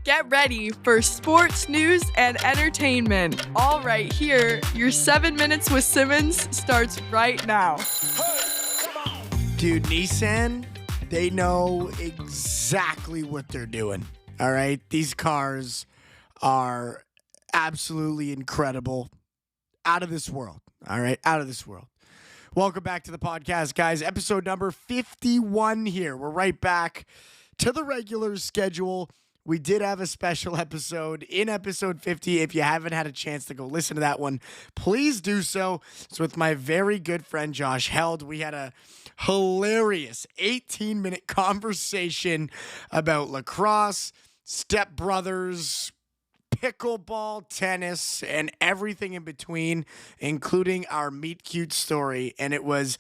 Get ready for sports news and entertainment. All right here, your 7 minutes with Simmons starts right now. Dude, Nissan, they know exactly what they're doing. All right? These cars are absolutely incredible. Out of this world. All right? Out of this world. Welcome back to the podcast, guys. Episode number 51 here. We're right back to the regular schedule. We did have a special episode in episode 50. If you haven't had a chance to go listen to that one, please do so. It's with my very good friend Josh Held. We had a hilarious 18-minute conversation about lacrosse, stepbrothers, pickleball, tennis, and everything in between, including our meet cute story. And it was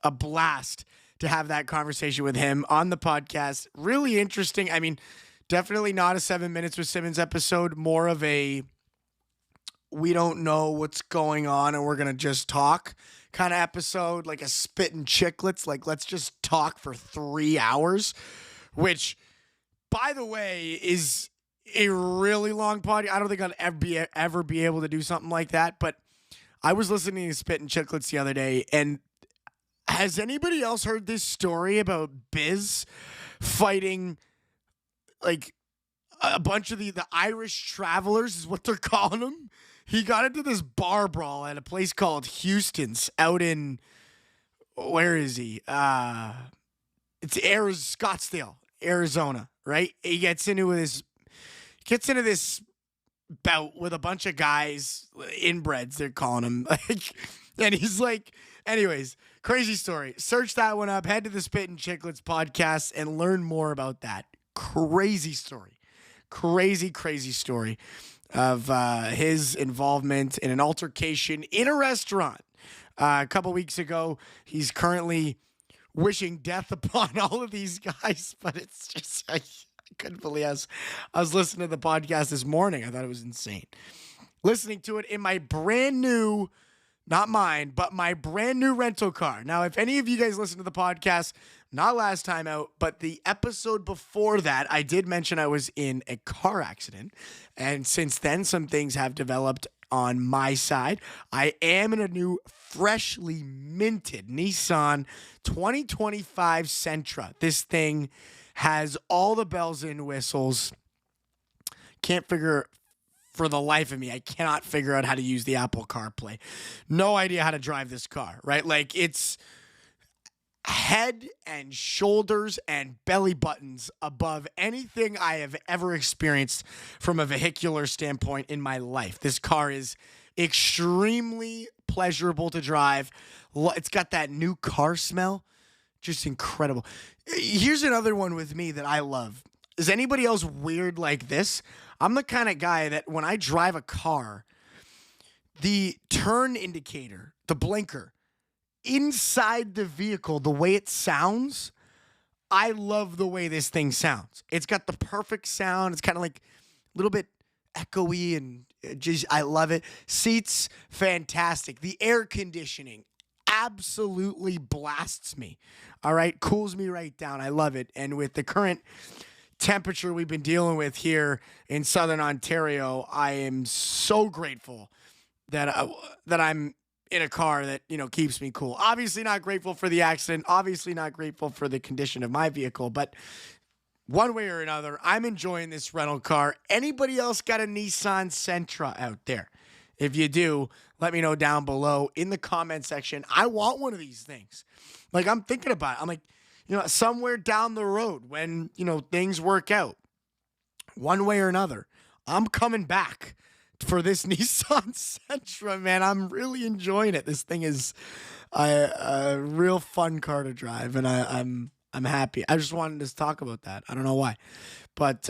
a blast to have that conversation with him on the podcast. Really interesting. I mean, definitely not a 7 minutes with Simmons episode, more of a we don't know what's going on and we're going to just talk kind of episode, like a spittin' chicklets, like let's just talk for 3 hours, which, by the way, is a really long podcast. I don't think I'd ever be able to do something like that, but I was listening to Spittin' Chicklets the other day, and has anybody else heard this story about Biz fighting like a bunch of the Irish travelers is what they're calling them? He got into this bar brawl at a place called Houston's out in, where is he? It's Scottsdale, Arizona, right? He gets into this bout with a bunch of guys, inbreds, they're calling them. And he's like, anyways, crazy story. Search that one up. Head to the Spittin' Chicklets podcast and learn more about that. Crazy story. Crazy story of his involvement in an altercation in a restaurant a couple weeks ago. He's currently wishing death upon all of these guys, but it's just, I couldn't believe it. I was listening to the podcast this morning. I thought it was insane. Listening to it in my brand new, not mine, but my brand new rental car. Now, if any of you guys listen to the podcast, not last time out, but the episode before that, I did mention I was in a car accident. And since then, some things have developed on my side. I am in a new, freshly minted Nissan 2025 Sentra. This thing has all the bells and whistles. Can't figure for the life of me, I cannot figure out how to use the Apple CarPlay. No idea how to drive this car, right? Like, it's head and shoulders and belly buttons above anything I have ever experienced from a vehicular standpoint in my life. This car is extremely pleasurable to drive. It's got that new car smell. Just incredible. Here's another one with me that I love. Is anybody else weird like this? I'm the kind of guy that when I drive a car, the turn indicator, the blinker, inside the vehicle, the way it sounds, I love the way this thing sounds. It's got the perfect sound. It's kind of like a little bit echoey and just, I love it. Seats, fantastic. The air conditioning absolutely blasts me. All right, cools me right down. I love it. And with the current temperature we've been dealing with here in Southern Ontario, I am so grateful that I'm in a car that, keeps me cool. Obviously not grateful for the accident. Obviously not grateful for the condition of my vehicle. But one way or another, I'm enjoying this rental car. Anybody else got a Nissan Sentra out there? If you do, let me know down below in the comment section. I want one of these things. Like, I'm thinking about it. I'm like, somewhere down the road when, things work out, one way or another, I'm coming back for this Nissan Sentra, man. I'm really enjoying it. This thing is a real fun car to drive, and I'm happy. I just wanted to talk about that. I don't know why. But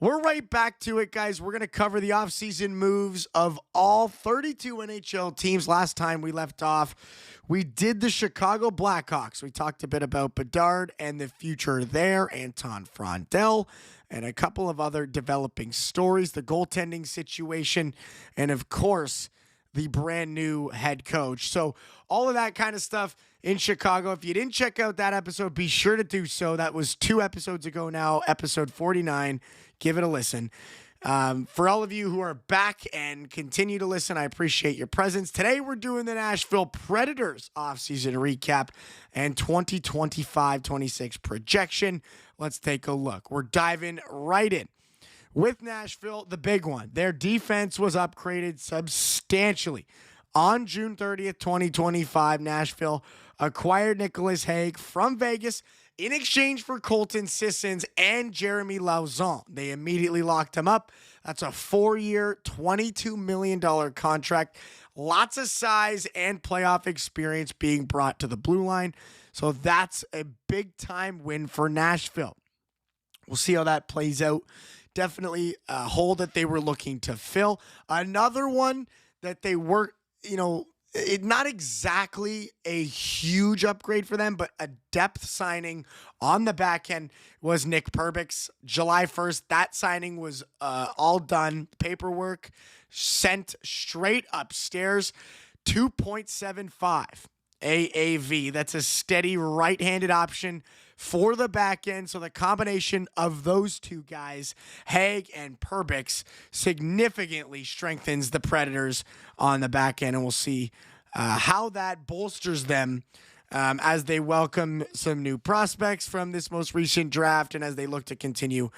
we're right back to it, guys. We're going to cover the offseason moves of all 32 NHL teams. Last time we left off, we did the Chicago Blackhawks. We talked a bit about Bedard and the future there, Anton Frondel, and a couple of other developing stories, the goaltending situation, and, of course, the brand new head coach. So all of that kind of stuff in Chicago. If you didn't check out that episode, be sure to do so. That was 2 episodes ago now, episode 49. Give it a listen. For all of you who are back and continue to listen, I appreciate your presence. Today, we're doing the Nashville Predators offseason recap and 2025-26 projection. Let's take a look. We're diving right in. With Nashville, the big one. Their defense was upgraded substantially. On June 30th, 2025, Nashville acquired Nicholas Hague from Vegas in exchange for Colton Sissons and Jeremy Lauzon. They immediately locked him up. That's a 4-year, $22 million contract. Lots of size and playoff experience being brought to the blue line. So that's a big-time win for Nashville. We'll see how that plays out. Definitely a hole that they were looking to fill. Another one that they were, not exactly a huge upgrade for them, but a depth signing on the back end was Nick Perbix. July 1st, that signing was all done. Paperwork sent straight upstairs. 2.75 AAV. That's a steady right-handed option for the back end. So the combination of those two guys, Hague and Perbix, significantly strengthens the Predators on the back end. And we'll see how that bolsters them as they welcome some new prospects from this most recent draft and as they look to continue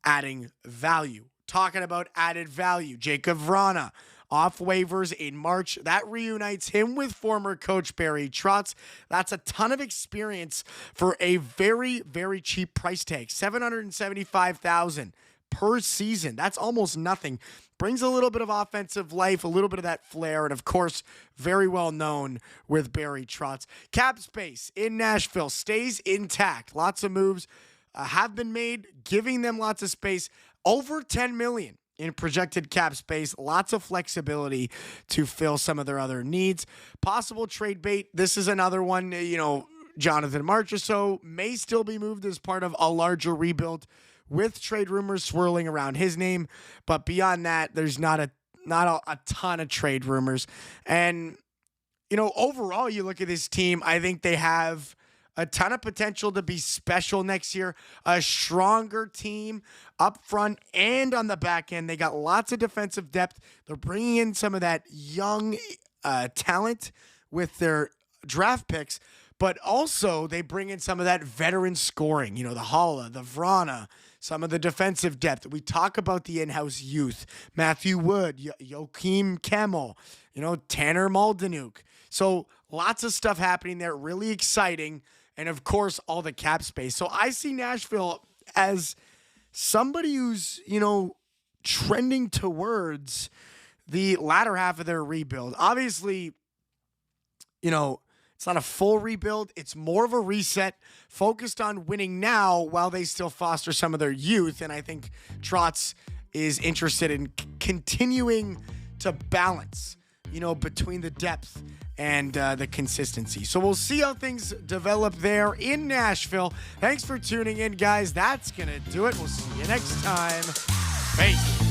adding value. Talking about added value, Jacob Vrana off waivers in March. That reunites him with former coach Barry Trotz. That's a ton of experience for a very, very cheap price tag. $775,000 per season. That's almost nothing. Brings a little bit of offensive life, a little bit of that flair, and of course, very well known with Barry Trotz. Cap space in Nashville stays intact. Lots of moves have been made, giving them lots of space. Over $10 million in projected cap space, lots of flexibility to fill some of their other needs. Possible trade bait. This is another one, Jonathan Marchessault may still be moved as part of a larger rebuild with trade rumors swirling around his name. But beyond that, there's not a ton of trade rumors. And, overall, you look at this team, I think they have a ton of potential to be special next year. A stronger team up front and on the back end. They got lots of defensive depth. They're bringing in some of that young talent with their draft picks, but also they bring in some of that veteran scoring. The Haula, the Vrana, some of the defensive depth. We talk about the in-house youth. Matthew Wood, Joakim Kemmel, Tanner Maldenuk. So lots of stuff happening there. Really exciting. And, of course, all the cap space. So I see Nashville as somebody who's, trending towards the latter half of their rebuild. Obviously, it's not a full rebuild. It's more of a reset focused on winning now while they still foster some of their youth. And I think Trotz is interested in continuing to balance, between the depth and the consistency. So we'll see how things develop there in Nashville. Thanks for tuning in, guys. That's going to do it. We'll see you next time. Peace.